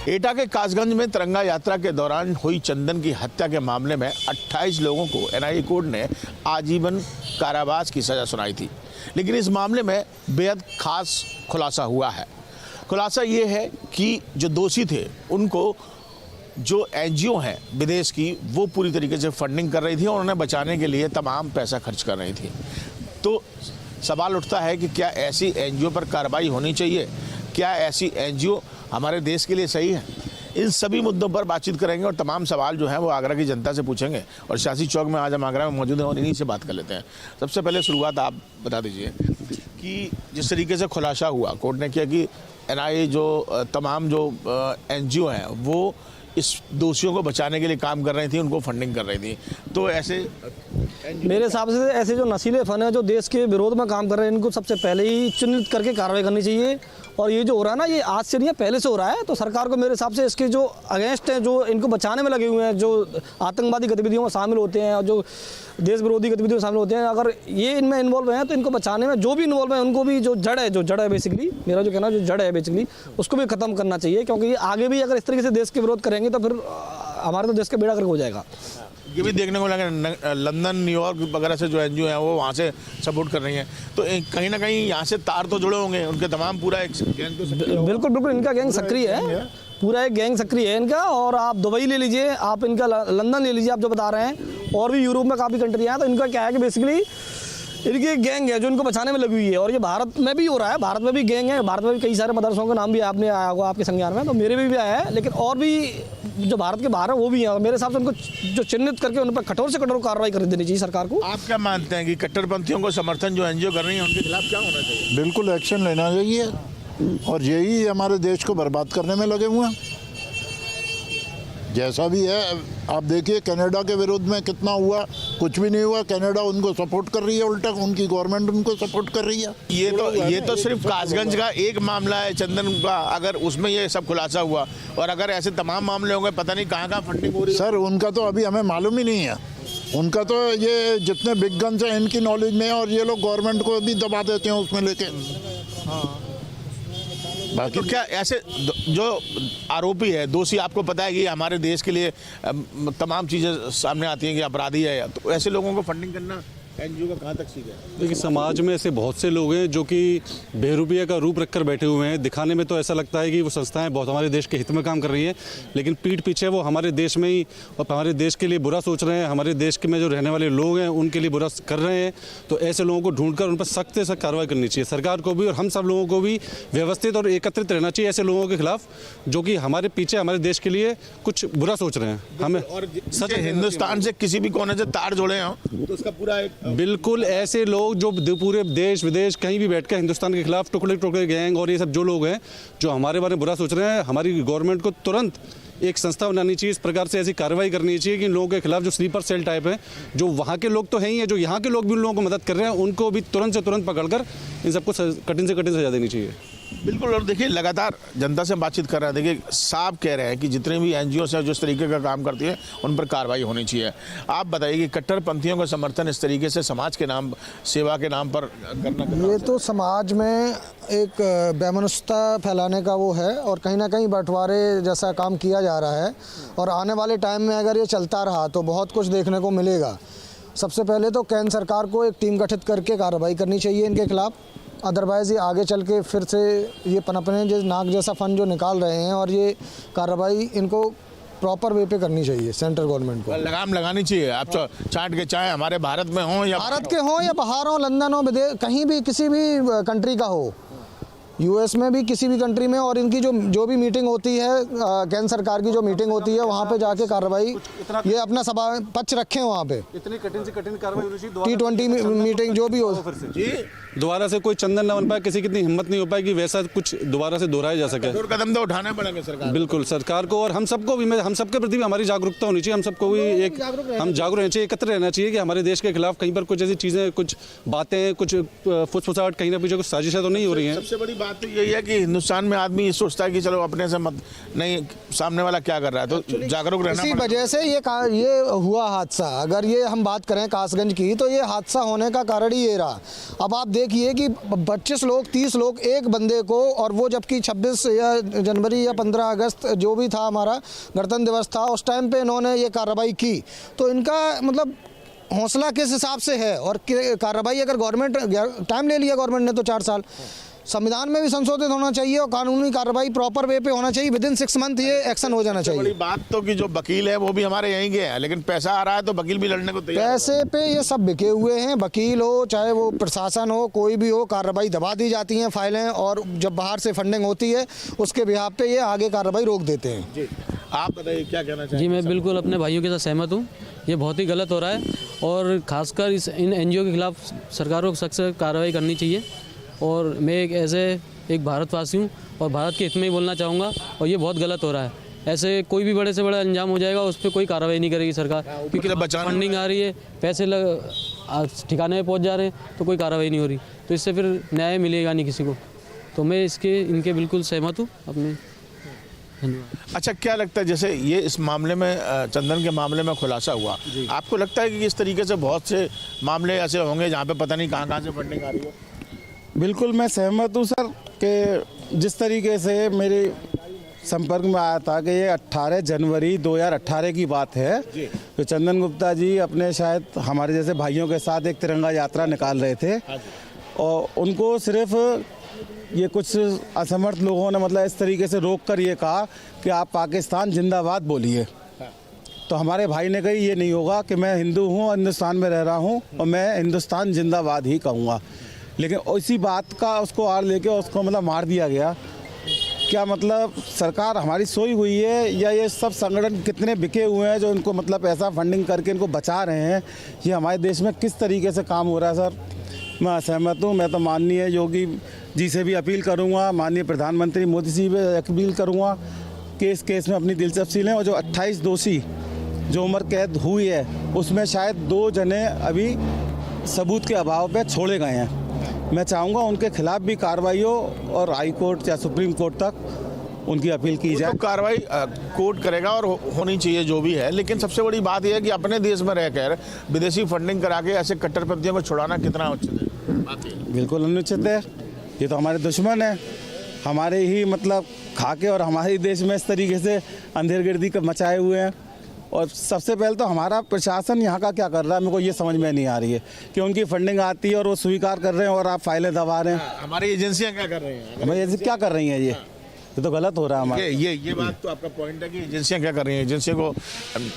एटा के कासगंज में तिरंगा यात्रा के दौरान हुई चंदन की हत्या के मामले में 28 लोगों को एनआईए कोर्ट ने आजीवन कारावास की सज़ा सुनाई थी। लेकिन इस मामले में बेहद खास खुलासा हुआ है। खुलासा ये है कि जो दोषी थे उनको जो एनजीओ हैं विदेश की वो पूरी तरीके से फंडिंग कर रही थी और उन्हें बचाने के लिए तमाम पैसा खर्च कर रही थी। तो सवाल उठता है कि क्या ऐसी एनजीओ पर कार्रवाई होनी चाहिए? क्या ऐसी एनजीओ हमारे देश के लिए सही है? इन सभी मुद्दों पर बातचीत करेंगे और तमाम सवाल जो हैं वो आगरा की जनता से पूछेंगे। और शासी चौक में आज हम आगरा में मौजूद हैं और इन्हीं से बात कर लेते हैं। सबसे पहले शुरुआत आप बता दीजिए कि जिस तरीके से खुलासा हुआ कोर्ट ने किया कि एनआईए जो तमाम जो एनजीओ हैं वो इस दोषियों को बचाने के लिए काम कर रही थी, उनको फंडिंग कर रही थी। तो ऐसे मेरे हिसाब से ऐसे जो नशीले फन है जो देश के विरोध में काम कर रहे हैं इनको सबसे पहले ही चिन्हित करके कार्रवाई करनी चाहिए। और ये जो हो रहा है ना ये आज से नहीं है, पहले से हो रहा है। तो सरकार को मेरे हिसाब से इसके जो अगेंस्ट हैं, जो इनको बचाने में लगे हुए हैं, जो आतंकवादी गतिविधियों में शामिल होते हैं और जो देश विरोधी गतिविधियों में शामिल होते हैं, अगर ये इनमें इन्वॉल्व हैं तो इनको बचाने में जो भी इन्वॉल्व है उनको भी जो जड़ है बेसिकली, मेरा जो कहना है जो जड़ है बेसिकली उसको भी खत्म करना चाहिए। क्योंकि आगे भी अगर इस तरीके से देश के विरोध करेंगे तो फिर हमारे तो देश का बेड़ा गर्क हो जाएगा। ये भी देखने को लगा लंदन, न्यूयॉर्क वगैरह से जो एनजीओ हैं वो वहाँ से सपोर्ट कर रही हैं। तो कहीं ना कहीं यहाँ से तार तो जुड़े होंगे उनके, तमाम पूरा एक गैंग तो बिल्कुल इनका गैंग सक्रिय है, पूरा एक गैंग सक्रिय है इनका। और आप दुबई ले लीजिए, आप इनका लंदन ले लीजिए, आप जो बता रहे हैं, और भी यूरोप में काफ़ी कंट्रियाँ हैं। तो इनका क्या है कि बेसिकली इनकी एक गैंग है जो इनको बचाने में लगी हुई है। और ये भारत में भी हो रहा है, भारत में भी गैंग है, भारत में भी कई सारे मदरसों का नाम भी आपने आया होगा आपके संज्ञान में, तो मेरे भी आया है। लेकिन और भी जो भारत के बाहर है वो भी है। मेरे हिसाब से उनको जो चिन्हित करके उन पर कठोर से कठोर कार्रवाई कर देनी चाहिए सरकार को। आप क्या मानते हैं कि कट्टरपंथियों को समर्थन जो एनजीओ कर रही है उनके खिलाफ क्या होना चाहिए? बिल्कुल एक्शन लेना चाहिए और यही हमारे देश को बर्बाद करने में लगे हुए हैं। जैसा भी है आप देखिए कनाडा के विरोध में कितना हुआ, कुछ भी नहीं हुआ। कनाडा उनको सपोर्ट कर रही है, उल्टा उनकी गवर्नमेंट उनको सपोर्ट कर रही है। ये तो सिर्फ कासगंज का एक मामला है चंदन का, अगर उसमें ये सब खुलासा हुआ और अगर ऐसे तमाम मामले होंगे पता नहीं कहाँ कहाँ फंडिंग हो रही है। सर उनका तो अभी हमें मालूम ही नहीं है। उनका तो ये जितने बिग गन्स हैं इनकी नॉलेज में है और ये लोग गवर्नमेंट को भी दबा देते हैं उसमें लेके। बाकी तो क्या ऐसे जो आरोपी है, दोषी, आपको पता है कि हमारे देश के लिए तमाम चीज़ें सामने आती हैं कि अपराधी है, तो ऐसे लोगों को फंडिंग करना एनजीओ का कहाँ तक सीखा है? देखिए समाज में ऐसे बहुत से लोग हैं जो कि बेरुपये का रूप रखकर बैठे हुए हैं। दिखाने में तो ऐसा लगता है कि वो संस्थाएं बहुत हमारे देश के हित में काम कर रही हैं, लेकिन पीठ पीछे वो हमारे देश में ही और हमारे देश के लिए बुरा सोच रहे हैं। हमारे देश के में जो रहने वाले लोग हैं उनके लिए बुरा कर रहे हैं। तो ऐसे लोगों को ढूंढकर उन पर सख्त से सख्त कार्रवाई करनी चाहिए सरकार को भी, और हम सब लोगों को भी व्यवस्थित और एकत्रित रहना चाहिए ऐसे लोगों के खिलाफ जो कि हमारे पीछे हमारे देश के लिए कुछ बुरा सोच रहे हैं। हमें सच हिंदुस्तान से किसी भी कोने से तार जोड़े हों तो उसका पूरा एक बिल्कुल ऐसे लोग जो पूरे देश विदेश कहीं भी बैठकर हिंदुस्तान के खिलाफ टुकड़े गैंग और ये सब जो लोग हैं जो हमारे बारे में बुरा सोच रहे हैं, हमारी गवर्नमेंट को तुरंत एक संस्था बनानी चाहिए। इस प्रकार से ऐसी कार्रवाई करनी चाहिए कि इन लोगों के खिलाफ जो स्लीपर सेल टाइप है, जो वहाँ के लोग तो हैं ही है, जो यहाँ के लोग भी उन लोगों को मदद कर रहे हैं, उनको भी तुरंत से तुरंत पकड़कर इन सबको कठिन से कठिन सजा देनी चाहिए। बिल्कुल। और देखिए लगातार जनता से बातचीत कर रहे हैं, देखिए साफ कह रहे हैं कि जितने भी एनजीओ से जिस तरीके का काम करती है उन पर कार्रवाई होनी चाहिए। आप बताइए कि कट्टरपंथियों का समर्थन इस तरीके से समाज के नाम, सेवा के नाम पर करना, ये तो समाज में एक वैमनस्यता फैलाने का वो है और कहीं ना कहीं बंटवारे जैसा काम किया जा रहा है। और आने वाले टाइम में अगर ये चलता रहा तो बहुत कुछ देखने को मिलेगा। सबसे पहले तो केंद्र सरकार को एक टीम गठित करके कार्रवाई करनी चाहिए इनके खिलाफ, अदरवाइज़ ये आगे चल के फिर से ये पनपने जो नाक जैसा फंड जो निकाल रहे हैं, और ये कार्रवाई इनको प्रॉपर वे पे करनी चाहिए सेंट्रल गवर्नमेंट को। लगाम लगानी चाहिए। आप चाट के चाहे हमारे भारत में हो या भारत के हों या बाहर हो, लंदन हो, विदेश, कहीं भी किसी भी कंट्री का हो, यूएस में भी किसी भी कंट्री में, और इनकी जो भी मीटिंग होती है केंद्र सरकार की जो मीटिंग होती है वहाँ पे जाके कार्रवाई ये अपना सभा पक्ष रखें वहाँ पे। इतनी कठिन से कठिन कार्रवाई होनी चाहिए। T20 मीटिंग जो भी हो, दोबारा से कोई चंदन न बन पाए, किसी की इतनी हिम्मत नहीं हो पाए कि वैसा कुछ दोबारा से दोहराया जा सके। कदम तो उठाने पड़ेंगे सरकार, बिल्कुल सरकार को, और हम सबको भी, हम सबके प्रति भी हमारी जागरूकता होनी चाहिए। हम सबको भी एक हम जागरूक रहना चाहिए, एकत्र रहना चाहिए कि हमारे देश के खिलाफ कहीं पर कुछ ऐसी चीज़ें, कुछ बातें, कुछ फुसफुसाहट कहीं ना पीछे कुछ साजिशें तो नहीं हो रही हैं। सबसे बड़ी बात तो यही है कि हिंदुस्तान में आदमी ये सोचता है कि चलो अपने से मत, नहीं सामने वाला क्या कर रहा है, तो जागरूक रहना। इसी वजह से ये हुआ हादसा। अगर ये हम बात करें कासगंज की तो ये हादसा होने का कारण ही ये रहा। अब आप देख देखिए कि 25 लोग 30 लोग एक बंदे को, और वो जबकि 26 या जनवरी या 15 अगस्त जो भी था हमारा गणतंत्र दिवस था, उस टाइम पे इन्होंने ये कार्रवाई की। तो इनका मतलब हौसला किस हिसाब से है, और कार्रवाई अगर गवर्नमेंट टाइम ले लिया गवर्नमेंट ने तो 4 साल, संविधान में भी संशोधित होना चाहिए और कानूनी कार्रवाई प्रॉपर वे पे होना चाहिए। विदिन 6 मंथ ये एक्शन हो जाना चाहिए। बड़ी बात तो कि जो वकील है वो भी हमारे यहीं के हैं, लेकिन पैसा आ रहा है तो वकील भी लड़ने को तैयार। पैसे पे ये सब बिके हुए हैं, वकील हो चाहे वो प्रशासन हो कोई भी हो, कार्रवाई दबा दी जाती हैं फाइलें, और जब बाहर से फंडिंग होती है उसके बिहाफ पे ये आगे कार्रवाई रोक देते हैं। जी आप बताइए क्या कहना चाहिए? जी मैं बिल्कुल अपने भाइयों के साथ सहमत हूँ। ये बहुत ही गलत हो रहा है और ख़ासकर इन एनजीओ के खिलाफ सरकारों को सख्त कार्रवाई करनी चाहिए। और मैं एक भारतवासी हूँ और भारत के हित में ही बोलना चाहूँगा, और ये बहुत गलत हो रहा है। ऐसे कोई भी बड़े से बड़ा अंजाम हो जाएगा, उस पर कोई कार्रवाई नहीं करेगी सरकार, क्योंकि फंडिंग आ रही है, पैसे ठिकाने में पहुँच जा रहे हैं तो कोई कार्रवाई नहीं हो रही, तो इससे फिर न्याय मिलेगा नहीं किसी को। तो मैं इनके बिल्कुल सहमत हूँ अपने। धन्यवाद। अच्छा क्या लगता है, जैसे ये इस मामले में चंदन के मामले में खुलासा हुआ, आपको लगता है कि इस तरीके से बहुत से मामले ऐसे होंगे जहाँ पे पता नहीं कहाँ से फंडिंग आ रही है? बिल्कुल मैं सहमत हूँ सर, कि जिस तरीके से मेरे संपर्क में आया था कि ये 18 जनवरी 2018 की बात है, तो चंदन गुप्ता जी अपने शायद हमारे जैसे भाइयों के साथ एक तिरंगा यात्रा निकाल रहे थे, और उनको सिर्फ ये कुछ असमर्थ लोगों ने मतलब इस तरीके से रोक कर ये कहा कि आप पाकिस्तान जिंदाबाद बोलिए। तो हमारे भाई ने कही ये नहीं होगा कि मैं हिंदू हूँ और हिंदुस्तान में रह रहा हूँ और मैं हिंदुस्तान जिंदाबाद ही कहूँगा। लेकिन इसी बात का उसको आड़ लेके उसको मतलब मार दिया गया। क्या मतलब सरकार हमारी सोई हुई है, या ये सब संगठन कितने बिके हुए हैं जो इनको मतलब पैसा फंडिंग करके इनको बचा रहे हैं? ये हमारे देश में किस तरीके से काम हो रहा है सर? मैं असहमत हूँ। मैं तो माननीय योगी जी से भी अपील करूँगा, माननीय प्रधानमंत्री मोदी जी भी अपील करूँगा कि इस केस में अपनी दिलचस्पी लें, और जो 28 दोषी जो उम्र कैद हुई है उसमें शायद 2 जने अभी सबूत के अभाव पे छोड़े गए हैं। मैं चाहूँगा उनके खिलाफ भी कार्रवाई हो और हाई कोर्ट या सुप्रीम कोर्ट तक उनकी अपील की जाए। तो कार्रवाई कोर्ट करेगा और होनी चाहिए जो भी है, लेकिन सबसे बड़ी बात यह है कि अपने देश में रहकर विदेशी फंडिंग करा के ऐसे कट्टरपंथियों को छुड़ाना कितना उचित है? बिल्कुल अनुचित है। ये तो हमारे दुश्मन है, हमारे ही मतलब खाके और हमारे ही देश में इस तरीके से अंधेरगर्दी मचाए हुए हैं। और सबसे पहले तो हमारा प्रशासन यहाँ का क्या कर रहा है, मेरे को ये समझ में नहीं आ रही है कि उनकी फंडिंग आती है और वो स्वीकार कर रहे हैं और आप फाइलें दबा रहे हैं। हमारी एजेंसियाँ क्या कर रही हैं? हमारी एजेंसी क्या कर रही हैं? ये तो गलत हो रहा है हमारा। ये बात तो आपका पॉइंट है कि एजेंसियाँ क्या कर रही हैं। एजेंसियों को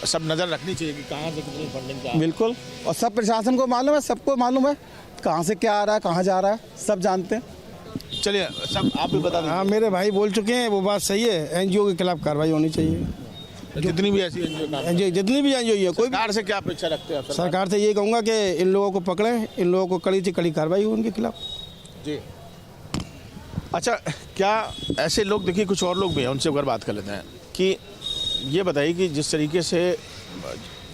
सब नज़र रखनी चाहिए कि कहाँ से कितनी फंडिंग का। बिल्कुल, और सब प्रशासन को मालूम है, सबको मालूम है कहाँ से क्या आ रहा है, कहाँ जा रहा है, सब जानते हैं। चलिए सब आप भी बता दें। हाँ मेरे भाई बोल चुके हैं, वो बात सही है। एनजीओ के खिलाफ कार्रवाई होनी चाहिए, जितनी भी ऐसी एनजीओ जितनी भी एनजीओ है। कोई सरकार से क्या अपेक्षा रखते हैं आप? सरकार से ये कहूँगा कि इन लोगों को पकड़ें, इन लोगों को कड़ी से कड़ी कार्रवाई हो उनके खिलाफ। जी अच्छा, क्या ऐसे लोग, देखिए कुछ और लोग भी हैं, उनसे अगर बात कर लेते हैं कि ये बताइए कि जिस तरीके से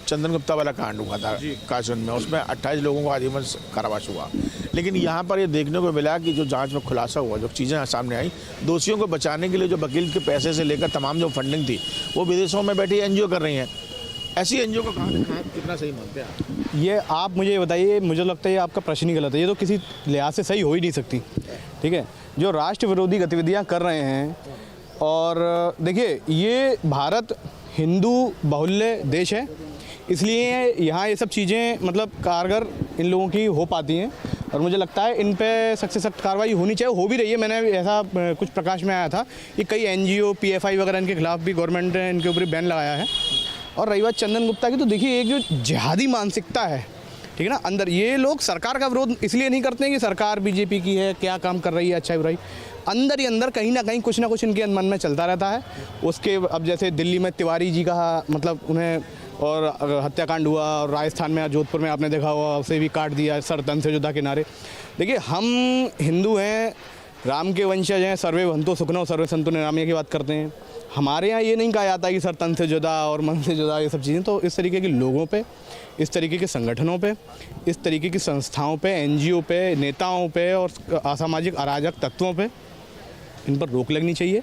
चंदन गुप्ता वाला कांड हुआ था काशगंज में, उसमें 28 लोगों को आजीवन कारावास हुआ, लेकिन यहाँ पर ये देखने को मिला कि जो जांच में खुलासा हुआ, जो चीज़ें सामने आई, दोषियों को बचाने के लिए जो वकील के पैसे से लेकर तमाम जो फंडिंग थी वो विदेशों में बैठी एनजीओ कर रही हैं। ऐसी एनजीओ को कहाँ कितना सही मानते हैं आप? ये आप मुझे ये बताइए, मुझे लगता है ये आपका प्रश्न ही गलत है। ये तो किसी लिहाज से सही हो ही नहीं सकती। ठीक है, जो राष्ट्र विरोधी गतिविधियाँ कर रहे हैं, और देखिए ये भारत हिंदू बाहुल्य देश है, इसलिए यहाँ ये सब चीज़ें मतलब कारगर इन लोगों की हो पाती हैं, और मुझे लगता है इन पे सख्त से सख्त कार्रवाई होनी चाहिए, हो भी रही है। मैंने ऐसा कुछ प्रकाश में आया था कि कई एनजीओ पीएफआई वगैरह इनके खिलाफ भी गवर्नमेंट ने इनके ऊपर बैन लगाया है। और रही बात चंदन गुप्ता की, तो देखिए एक जो जिहादी मानसिकता है, ठीक है ना, अंदर ये लोग सरकार का विरोध इसलिए नहीं करते हैं कि सरकार बीजेपी की है, क्या काम कर रही है, अच्छा बुराई, अंदर ही अंदर कहीं ना कहीं कुछ ना कुछ इनके मन में चलता रहता है। उसके अब जैसे दिल्ली में तिवारी जी का मतलब उन्हें और हत्याकांड हुआ, और राजस्थान में जोधपुर में आपने देखा हुआ उसे भी काट दिया सर तन से जुदा किनारे। देखिए हम हिंदू हैं, राम के वंशज हैं, सर्वे भंतो सुखनो सर्वे संतो निरामय की बात करते हैं। हमारे यहाँ ये नहीं कहा जाता कि सर तन से जुदा और मन से जुदा, ये सब चीज़ें। तो इस तरीके के लोगों पे, इस तरीके के संगठनों पे, इस तरीके की संस्थाओं पे, एनजीओ पे, नेताओं पे और असामाजिक अराजक तत्वों पे इन पर रोक लगनी चाहिए।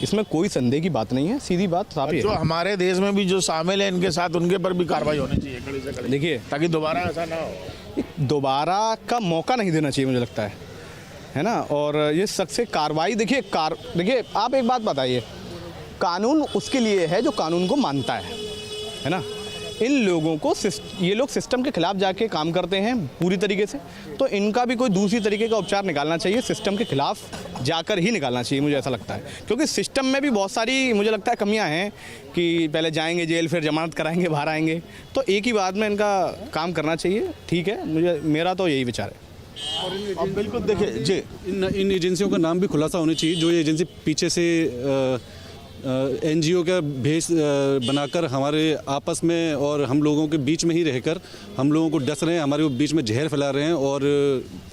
इसमें कोई संदेह की बात नहीं है, सीधी बात साफ ही है। जो हमारे देश में भी जो शामिल है इनके साथ, उनके पर भी कार्रवाई होनी चाहिए कड़ी से कड़ी। देखिए ताकि दोबारा ऐसा ना हो। ये दोबारा का मौका नहीं देना चाहिए, मुझे लगता है ना। और ये सख्त से कार्रवाई, देखिए आप एक बात बताइए, कानून उसके लिए है जो कानून को मानता है ना। इन लोगों को ये लोग सिस्टम के खिलाफ जाके काम करते हैं पूरी तरीके से, तो इनका भी कोई दूसरी तरीके का उपचार निकालना चाहिए, सिस्टम के खिलाफ जाकर ही निकालना चाहिए, मुझे ऐसा लगता है। क्योंकि सिस्टम में भी बहुत सारी मुझे लगता है कमियां हैं कि पहले जाएंगे जेल, फिर जमानत कराएंगे, बाहर आएंगे, तो एक ही बात में इनका काम करना चाहिए। ठीक है, मेरा तो यही विचार है। अब बिल्कुल देखिए जी, इन एजेंसियों का नाम भी खुलासा होना चाहिए, जो ये एजेंसी पीछे से एनजीओ का भेष बनाकर हमारे आपस में और हम लोगों के बीच में ही रहकर हम लोगों को डस रहे हैं, हमारे बीच में जहर फैला रहे हैं, और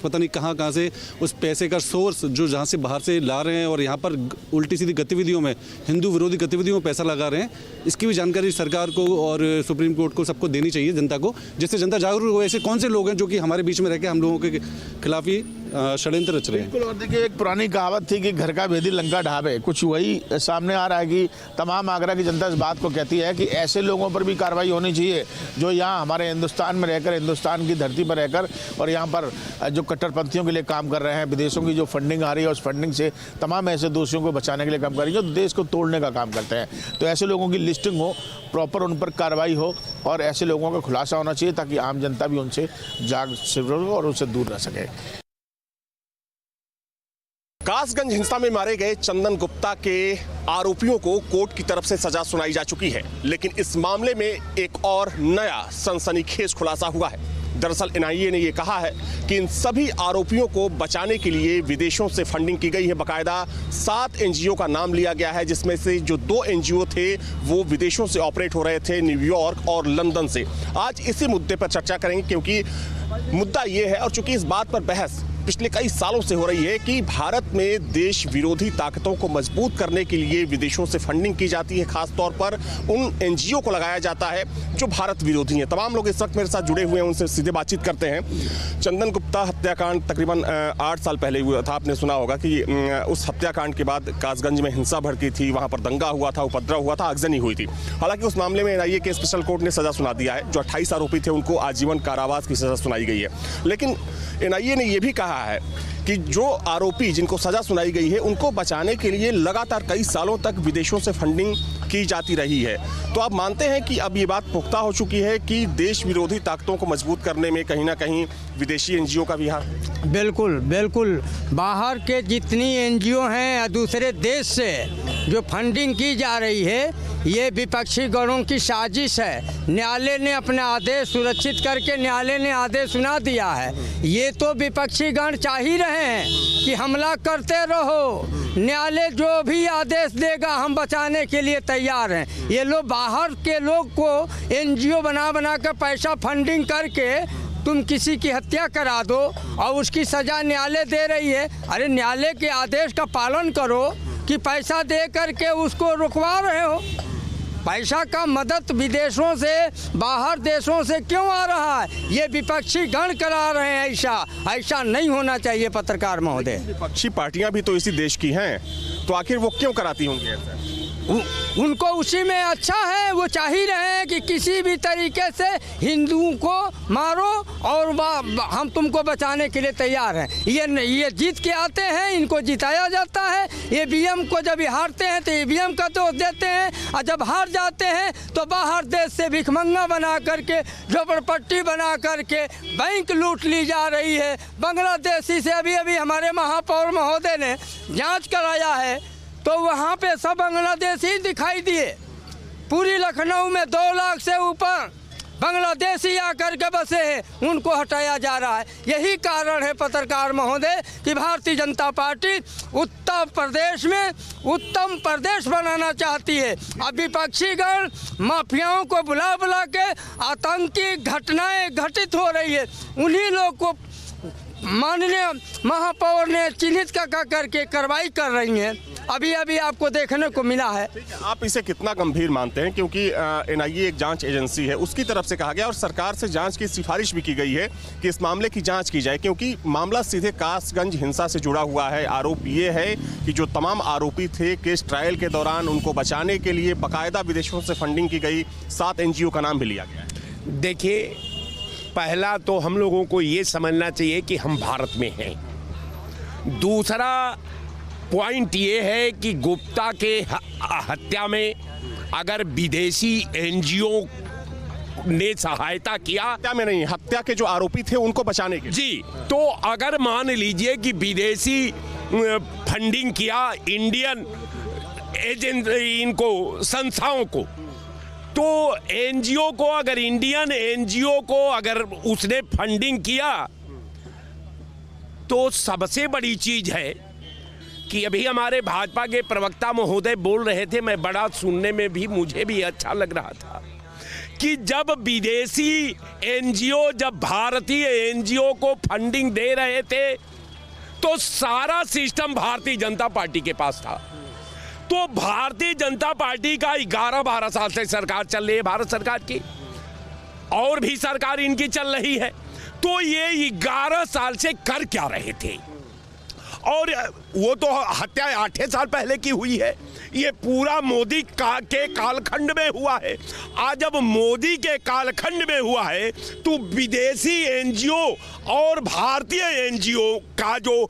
पता नहीं कहाँ से उस पैसे का सोर्स जो जहाँ से बाहर से ला रहे हैं और यहाँ पर उल्टी सीधी गतिविधियों में, हिंदू विरोधी गतिविधियों में पैसा लगा रहे हैं। इसकी भी जानकारी सरकार को और सुप्रीम कोर्ट को सबको देनी चाहिए, जनता को, जिससे जनता जागरूक हो। ऐसे कौन से लोग हैं जो कि हमारे बीच में रह के हम लोगों के खिलाफ ही षड्यंत्र रच रहे हैं। बिल्कुल। और देखिए, एक पुरानी कहावत थी कि घर का भेदी लंका ढाबे, कुछ वही सामने आ रहा है कि तमाम आगरा की जनता इस बात को कहती है कि ऐसे लोगों पर भी कार्रवाई होनी चाहिए जो यहाँ हमारे हिंदुस्तान में रहकर, हिंदुस्तान की धरती पर रहकर और यहाँ पर जो कट्टरपंथियों के लिए काम कर रहे हैं, विदेशों की जो फंडिंग आ रही है उस फंडिंग से तमाम ऐसे दोषियों को बचाने के लिए काम कर रही है, जो देश को तोड़ने का काम करते हैं। तो ऐसे लोगों की लिस्टिंग हो, प्रॉपर उन पर कार्रवाई हो और ऐसे लोगों का खुलासा होना चाहिए ताकि आम जनता भी उनसे जाग और उनसे दूर रह सके। कासगंज हिंसा में मारे गए चंदन गुप्ता के आरोपियों को कोर्ट की तरफ से सजा सुनाई जा चुकी है, लेकिन इस मामले में एक और नया सनसनीखेज खुलासा हुआ है। दरअसल एनआईए ने यह कहा है कि इन सभी आरोपियों को बचाने के लिए विदेशों से फंडिंग की गई है। बकायदा 7 एनजीओ का नाम लिया गया है, जिसमें से जो 2 एनजीओ थे वो विदेशों से ऑपरेट हो रहे थे, न्यूयॉर्क और लंदन से। आज इसी मुद्दे पर चर्चा करेंगे, क्योंकि मुद्दा ये है और चूंकि इस बात पर बहस पिछले कई सालों से हो रही है कि भारत में देश विरोधी ताकतों को मजबूत करने के लिए विदेशों से फंडिंग की जाती है, खास तौर पर उन एनजीओ को लगाया जाता है जो भारत विरोधी हैं। तमाम लोग इस वक्त मेरे साथ जुड़े हुए हैं, उनसे सीधे बातचीत करते हैं। चंदन गुप्ता हत्याकांड तकरीबन 8 साल पहले हुआ था। आपने सुना होगा कि उस हत्याकांड के बाद कासगंज में हिंसा भड़की थी, वहां पर दंगा हुआ था, उपद्रव हुआ था, आगजनी हुई थी। हालांकि उस मामले में एनआईए के स्पेशल कोर्ट ने सजा सुना दिया है। जो 28 आरोपी थे उनको आजीवन कारावास की सजा सुनाई गई है। लेकिन एनआईए ने यह भी कहा है कि जो आरोपी जिनको सजा सुनाई गई है उनको बचाने के लिए लगातार कई सालों तक विदेशों से फंडिंग की जाती रही है। तो आप मानते हैं कि अब ये बात पुख्ता हो चुकी है कि देश विरोधी ताकतों को मजबूत करने में कहीं ना कहीं विदेशी एनजीओ का भी हाथ? बिल्कुल बिल्कुल। बाहर के जितनी एनजीओ हैं या दूसरे देश से जो फंडिंग की जा रही है, ये विपक्षी गणों की साजिश है। न्यायालय ने अपना आदेश सुरक्षित करके न्यायालय ने आदेश सुना दिया है। ये तो विपक्षी गण चाह ही रहे हैं कि हमला करते रहो, न्यायालय जो भी आदेश देगा हम बचाने के लिए तैयार हैं। ये लोग बाहर के लोग को एनजीओ बना बना कर पैसा फंडिंग करके तुम किसी की हत्या करा दो और उसकी सजा न्यायालय दे रही है। अरे न्यायालय के आदेश का पालन करो कि पैसा दे करके उसको रुकवा रहे हो। पैसा का मदद विदेशों से, बाहर देशों से क्यों आ रहा है? ये विपक्षी गण करा रहे हैं। ऐसा नहीं होना चाहिए पत्रकार महोदय। विपक्षी पार्टियां भी तो इसी देश की हैं, तो आखिर वो क्यों कराती होंगी ऐसा? उनको उसी में अच्छा है। वो चाह ही रहे हैं कि किसी भी तरीके से हिंदुओं को मारो और हम तुमको बचाने के लिए तैयार हैं। ये जीत के आते हैं, इनको जिताया जाता है। ईवीएम को जब हारते हैं तो ईवीएम का दोष देते हैं, और जब हार जाते हैं तो बाहर देश से भिखमंगा बना करके, झोपड़पट्टी बना करके बैंक लूट ली जा रही है। बांग्लादेशी से अभी हमारे महापौर महोदय ने जाँच कराया है तो वहाँ पे सब बांग्लादेशी दिखाई दिए। पूरी लखनऊ में 2 लाख से ऊपर बांग्लादेशी आकर के बसे हैं, उनको हटाया जा रहा है। यही कारण है पत्रकार महोदय कि भारतीय जनता पार्टी उत्तर प्रदेश में उत्तम प्रदेश बनाना चाहती है। अब विपक्षी गण माफियाओं को बुला बुला के आतंकी घटनाएं घटित हो रही है, उन्हीं लोग को माननीय महापौर ने चिन्हित करके कार्रवाई कर रही हैं। अभी आपको देखने को मिला है। आप इसे कितना गंभीर मानते हैं? क्योंकि एनआईए एक जांच एजेंसी है, उसकी तरफ से कहा गया और सरकार से जांच की सिफारिश भी की गई है कि इस मामले की जांच की जाए, क्योंकि मामला सीधे कासगंज हिंसा से जुड़ा हुआ है। आरोप ये है कि जो तमाम आरोपी थे केस ट्रायल के दौरान उनको बचाने के लिए बाकायदा विदेशों से फंडिंग की गई। 7 एनजीओ का नाम भी लिया गया है। देखिए, पहला तो हम लोगों को ये समझना चाहिए कि हम भारत में हैं। दूसरा पॉइंट ये है कि गुप्ता के हत्या में अगर विदेशी एनजीओ ने सहायता किया, हत्या में नहीं, हत्या के जो आरोपी थे उनको बचाने के जी, तो अगर मान लीजिए कि विदेशी फंडिंग किया इंडियन एजेंट इनको संस्थाओं को, तो एनजीओ को, अगर इंडियन एनजीओ को अगर उसने फंडिंग किया, तो सबसे बड़ी चीज है कि अभी हमारे भाजपा के प्रवक्ता महोदय बोल रहे थे, मैं बड़ा सुनने में भी मुझे भी अच्छा लग रहा था कि जब विदेशी एनजीओ, जब भारतीय एनजीओ को फंडिंग दे रहे थे तो सारा सिस्टम भारतीय जनता पार्टी के पास था। तो भारतीय जनता पार्टी का 11-12 साल से सरकार चल रही है, भारत सरकार की, और भी सरकार इनकी चल रही है। तो ये 11 साल से कर क्या रहे थे? और वो तो हत्या 8 साल पहले की हुई है, ये पूरा मोदी के कालखंड में हुआ है। आज जब मोदी के कालखंड में हुआ है तो विदेशी एनजीओ और भारतीय एनजीओ का जो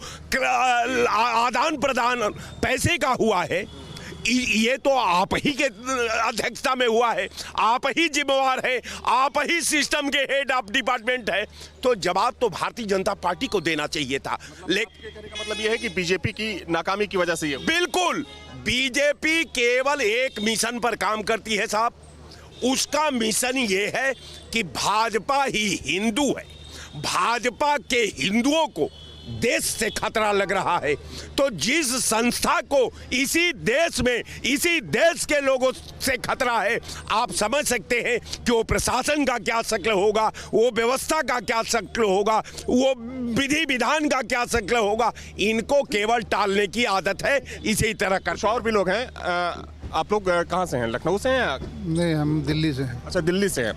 आदान प्रदान पैसे का हुआ है, ये तो आप ही के अध्यक्षता में हुआ है, आप ही जिम्मेवार है, आप ही सिस्टम के हेड ऑफ डिपार्टमेंट है, तो जवाब तो भारतीय जनता पार्टी को देना चाहिए था। लेकिन कहने का मतलब ये है कि बीजेपी की नाकामी की वजह से ये बिल्कुल, बीजेपी केवल एक मिशन पर काम करती है साहब, उसका मिशन ये है कि भाजपा ही हिंदू है, भाजपा के हिंदुओं को देश से खतरा लग रहा है। तो जिस संस्था को इसी देश में, इसी देश के लोगों से खतरा है, आप समझ सकते हैं कि वो प्रशासन का क्या शक्ल होगा, वो व्यवस्था का क्या शक्ल होगा, वो विधि विधान का क्या शक्ल होगा। इनको केवल टालने की आदत है, इसी तरह कर। और भी लोग हैं। आप लोग कहाँ से हैं? लखनऊ से हैं? नहीं, हम दिल्ली से हैं। अच्छा, दिल्ली से हैं।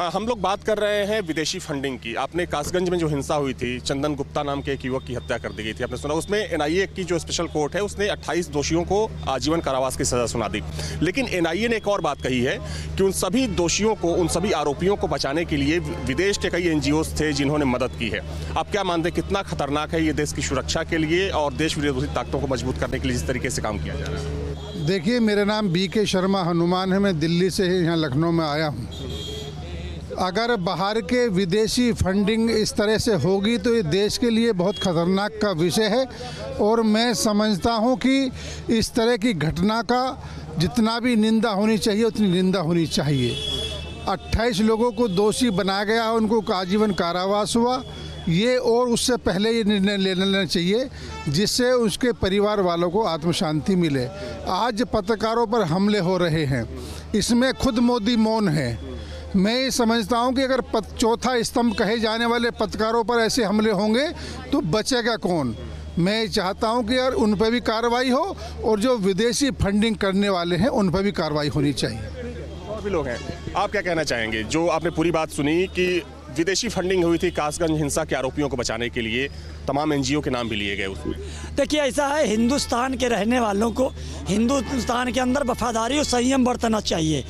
हम लोग बात कर रहे हैं विदेशी फंडिंग की। आपने कासगंज में जो हिंसा हुई थी, चंदन गुप्ता नाम के एक युवक की हत्या कर दी गई थी, आपने सुना, उसमें एनआईए की जो स्पेशल कोर्ट है उसने 28 दोषियों को आजीवन कारावास की सजा सुना दी। लेकिन एनआईए ने एक और बात कही है कि उन सभी दोषियों को, उन सभी आरोपियों को बचाने के लिए विदेश के कई एनजीओज थे जिन्होंने मदद की है। आप क्या मानते हैं कितना खतरनाक है ये देश की सुरक्षा के लिए और देश विरोधी ताकतों को मजबूत करने के लिए जिस तरीके से काम किया जा रहा है? देखिए, मेरा नाम BK शर्मा हनुमान है, मैं दिल्ली से यहाँ लखनऊ में आया हूँ। अगर बाहर के विदेशी फंडिंग इस तरह से होगी तो ये देश के लिए बहुत खतरनाक का विषय है, और मैं समझता हूँ कि इस तरह की घटना का जितना भी निंदा होनी चाहिए उतनी निंदा होनी चाहिए। 28 लोगों को दोषी बनाया गया, उनको आजीवन कारावास हुआ, ये और उससे पहले ये निर्णय लेना चाहिए जिससे उसके परिवार वालों को आत्म शांति मिले। आज पत्रकारों पर हमले हो रहे हैं, इसमें खुद मोदी मौन है। मैं ये समझता हूँ कि अगर चौथा स्तंभ कहे जाने वाले पत्रकारों पर ऐसे हमले होंगे तो बचेगा कौन। मैं चाहता हूँ कि यार उन पर भी कार्रवाई हो, और जो विदेशी फंडिंग करने वाले हैं उन पर भी कार्रवाई होनी चाहिए। और भी लोग हैं, आप क्या कहना चाहेंगे? जो आपने पूरी बात सुनी कि विदेशी फंडिंग हुई थी कासगंज हिंसा के आरोपियों को बचाने के लिए, तमाम एनजीओ के नाम भी लिए गए उसमें। देखिए, ऐसा है, हिंदुस्तान के रहने वालों को हिंदुस्तान के अंदर वफादारी और संयम बरतना चाहिए,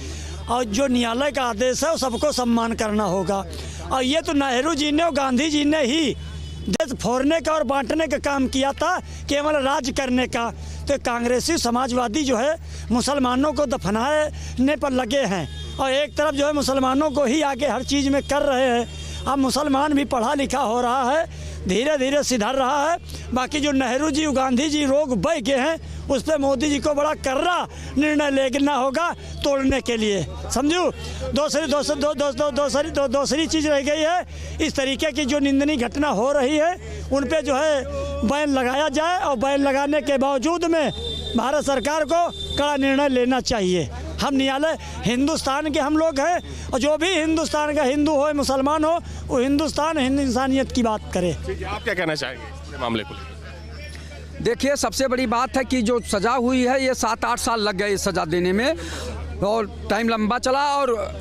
और जो न्यायालय का आदेश है वो सबको सम्मान करना होगा। और ये तो नेहरू जी ने और गांधी जी ने ही देश फोड़ने का और बांटने का काम किया था, केवल राज करने का। तो कांग्रेसी समाजवादी जो है मुसलमानों को दफनाने पर लगे हैं, और एक तरफ जो है मुसलमानों को ही आगे हर चीज़ में कर रहे हैं। अब मुसलमान भी पढ़ा लिखा हो रहा है, धीरे धीरे सुधर रहा है। बाकी जो नेहरू जी गांधी जी रोग बह गए हैं, उस पर मोदी जी को बड़ा कर्रा निर्णय लेना होगा तोड़ने के लिए, समझू। दूसरी चीज़ रह गई है, इस तरीके की जो निंदनीय घटना हो रही है उन पे जो है बैन लगाया जाए, और बैन लगाने के बावजूद में भारत सरकार को कड़ा निर्णय लेना चाहिए। हम न्यायालय हिंदुस्तान के हम लोग हैं, और जो भी हिंदुस्तान का हिंदू हो मुसलमान हो, वो हिंदुस्तान इंसानियत की बात करे। आप क्या कहना चाहेंगे इस मामले को? देखिए, सबसे बड़ी बात है कि जो सज़ा हुई है ये 7-8 साल लग गए सज़ा देने में, और टाइम लंबा चला, और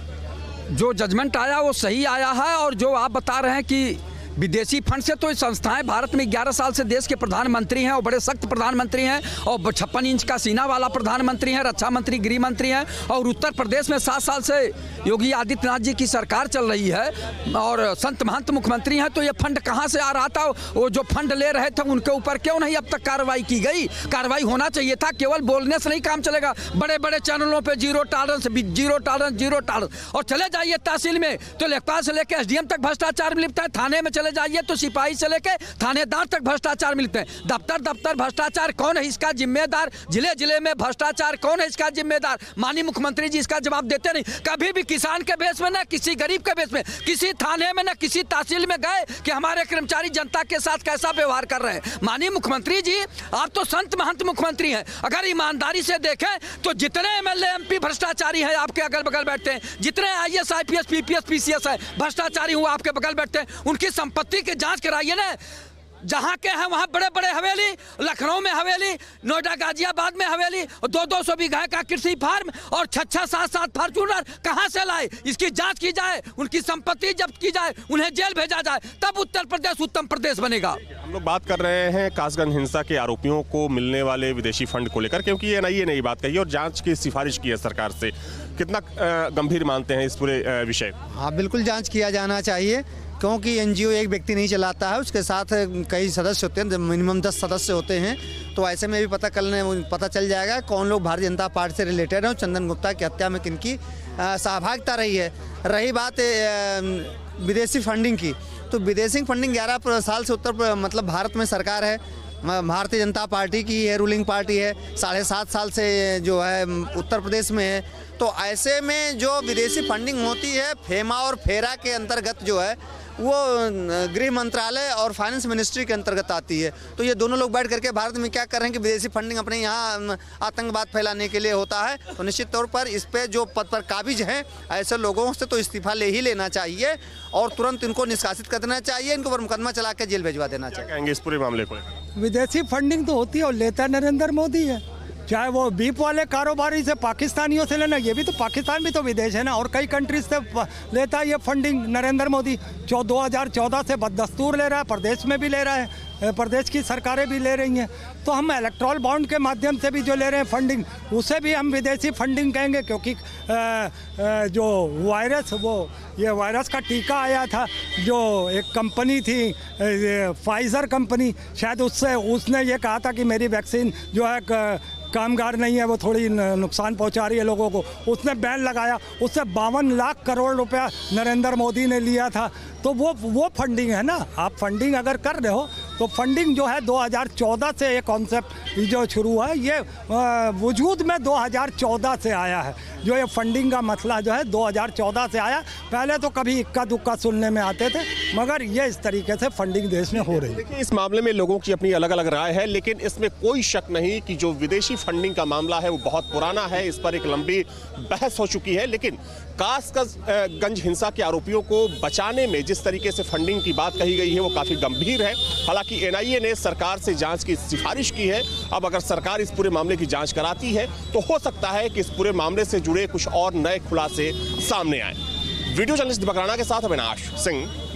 जो जजमेंट आया वो सही आया है। और जो आप बता रहे हैं कि विदेशी फंड से तो ये संस्थाएं भारत में 11 साल से देश के प्रधानमंत्री हैं और बड़े सख्त प्रधानमंत्री हैं और 56 इंच का सीना वाला प्रधानमंत्री हैं, रक्षा मंत्री, गृह मंत्री हैं। और उत्तर प्रदेश में 7 साल से योगी आदित्यनाथ जी की सरकार चल रही है और संत महंत मुख्यमंत्री हैं। तो ये फंड कहाँ से आ रहा था? वो जो फंड ले रहे थे उनके ऊपर क्यों नहीं अब तक कार्रवाई की गई? कार्रवाई होना चाहिए था। केवल बोलने से नहीं काम चलेगा। बड़े बड़े चैनलों पे जीरो टॉलरेंस और चले जाइए तहसील में तो लेखपाल से लेकर एसडीएम तक भ्रष्टाचार मिलता है। थाने में चले जाइए तो सिपाही से लेकर थानेदार तक भ्रष्टाचार मिलते हैं। दफ्तर भ्रष्टाचार, कौन है इसका जिम्मेदार? जिले जिले में भ्रष्टाचार, कौन है इसका जिम्मेदार? माननीय मुख्यमंत्री जी इसका जवाब देते नहीं। कभी भी किसान के बेस में, ना किसी गरीब के बेस में, किसी थाने में, ना किसी तहसील में गए कि हमारे कर्मचारी जनता के साथ कैसा व्यवहार कर रहे हैं। माननीय मुख्यमंत्री जी, आप तो संत महंत मुख्यमंत्री हैं। अगर ईमानदारी से देखें तो जितने एमएलए एमपी भ्रष्टाचारी हैं आपके अगल बगल बैठते हैं, जितने आईएएस आईपीएस पीपीएस पीसीएस है भ्रष्टाचारी हुआ आपके बगल बैठते हैं, उनकी संपत्ति की जांच कराइए ना। जहाँ के हैं वहाँ बड़े बड़े हवेली, लखनऊ में हवेली, नोएडा गाजियाबाद में हवेली, 200 बीघा का कृषि फार्म और 6 7 फॉर्च्यूनर कहाँ से लाए? इसकी जांच की जाए, उनकी संपत्ति जब्त की जाए, उन्हें जेल भेजा जाए, तब उत्तर प्रदेश उत्तम प्रदेश बनेगा। हम लोग बात कर रहे हैं कासगंज हिंसा के आरोपियों को मिलने वाले विदेशी फंड को लेकर, क्योंकि एनआईए ने ये बात कही और जांच की सिफारिश की है सरकार से। कितना गंभीर मानते हैं इस पूरे विषय? हाँ, बिल्कुल जांच किया जाना चाहिए, क्योंकि एनजीओ एक व्यक्ति नहीं चलाता है, उसके साथ कई सदस्य होते हैं, मिनिमम 10 सदस्य होते हैं। तो ऐसे में भी पता चल जाएगा कौन लोग भारतीय जनता पार्टी से रिलेटेड हैं और चंदन गुप्ता की हत्या में किनकी सहभागिता रही है। रही बात विदेशी फंडिंग की, तो विदेशी फंडिंग 11 साल से मतलब भारत में सरकार है, भारतीय जनता पार्टी की है, रूलिंग पार्टी है, 7.5 साल से जो है उत्तर प्रदेश में है। तो ऐसे में जो विदेशी फंडिंग होती है, फेमा और फेरा के अंतर्गत जो है वो गृह मंत्रालय और फाइनेंस मिनिस्ट्री के अंतर्गत आती है। तो ये दोनों लोग बैठ करके भारत में क्या कर रहे हैं कि विदेशी फंडिंग अपने यहाँ आतंकवाद फैलाने के लिए होता है। तो निश्चित तौर पर इस पे जो पद पर काबिज हैं ऐसे लोगों से तो इस्तीफा ले ही लेना चाहिए और तुरंत इनको निष्कासित कर देना चाहिए, इनको पर मुकदमा चला के जेल भिजवा देना चाहिए। कहेंगे इस पूरे मामले को? विदेशी फंडिंग तो होती है और लेता नरेंद्र मोदी है, चाहे वो बीप वाले कारोबारी से पाकिस्तानियों से लेना, ये भी तो पाकिस्तान भी तो विदेश है ना, और कई कंट्रीज से लेता है ये फंडिंग नरेंद्र मोदी। 2014 से बदस्तूर ले रहा है, प्रदेश में भी ले रहा है, प्रदेश की सरकारें भी ले रही हैं। तो हम इलेक्ट्रल बॉन्ड के माध्यम से भी जो ले रहे हैं फंडिंग, उसे भी हम विदेशी फंडिंग कहेंगे, क्योंकि जो ये वायरस का टीका आया था, जो एक कंपनी थी फाइजर कंपनी, शायद उसने ये कहा था कि मेरी वैक्सीन जो है कामगार नहीं है, वो थोड़ी नुकसान पहुंचा रही है लोगों को, उसने बैन लगाया, उससे 52 लाख करोड़ रुपया नरेंद्र मोदी ने लिया था। तो वो फंडिंग है ना। आप फंडिंग अगर कर रहे हो तो फंडिंग जो है 2014 से ये कॉन्सेप्ट जो शुरू है, ये वजूद में 2014 से आया है। जो ये फंडिंग का मसला जो है 2014 से आया, पहले तो कभी इक्का दुक्का सुनने में आते थे, मगर ये इस तरीके से फंडिंग देश में हो रही है। देखिए, इस मामले में लोगों की अपनी अलग अलग राय है, लेकिन इसमें कोई शक नहीं कि जो विदेशी फंडिंग का मामला है वो बहुत पुराना है। इस पर एक लंबी बहस हो चुकी है, लेकिन कासगंज हिंसा के आरोपियों को बचाने में जिस तरीके से फंडिंग की बात कही गई है वो काफी गंभीर है। हालांकि एनआईए ने सरकार से जांच की सिफारिश की है। अब अगर सरकार इस पूरे मामले की जांच कराती है तो हो सकता है कि इस पूरे मामले से जुड़े कुछ और नए खुलासे सामने आए। वीडियो जर्नलिस्ट दीपक राणा के साथ अविनाश सिंह।